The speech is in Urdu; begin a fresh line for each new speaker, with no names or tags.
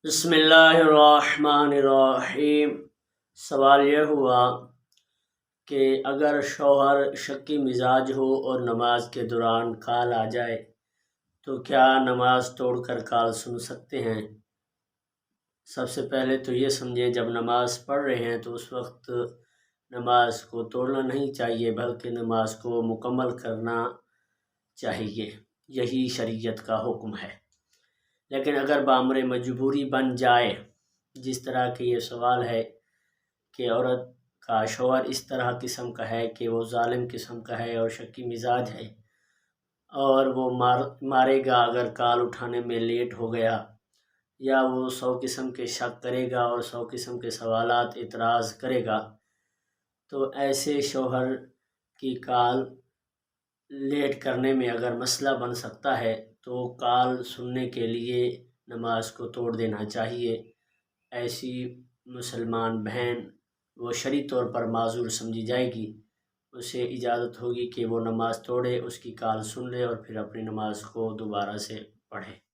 بسم اللہ الرحمن الرحیم۔ سوال یہ ہوا کہ اگر شوہر شکی مزاج ہو اور نماز کے دوران کال آ جائے تو کیا نماز توڑ کر کال سن سکتے ہیں؟ سب سے پہلے تو یہ سمجھیں، جب نماز پڑھ رہے ہیں تو اس وقت نماز کو توڑنا نہیں چاہیے، بلکہ نماز کو مکمل کرنا چاہیے۔ یہی شریعت کا حکم ہے۔ لیکن اگر بامر مجبوری بن جائے، جس طرح کہ یہ سوال ہے کہ عورت کا شوہر اس طرح قسم کا ہے کہ وہ ظالم قسم کا ہے اور شکی مزاج ہے، اور وہ مارے گا اگر کال اٹھانے میں لیٹ ہو گیا، یا وہ 100 قسم کے شک کرے گا اور 100 قسم کے سوالات اعتراض کرے گا، تو ایسے شوہر کی کال لیٹ کرنے میں اگر مسئلہ بن سکتا ہے تو کال سننے کے لیے نماز کو توڑ دینا چاہیے۔ ایسی مسلمان بہن وہ شرعی طور پر معذور سمجھی جائے گی، اسے اجازت ہوگی کہ وہ نماز توڑے، اس کی کال سن لے اور پھر اپنی نماز کو دوبارہ سے پڑھے۔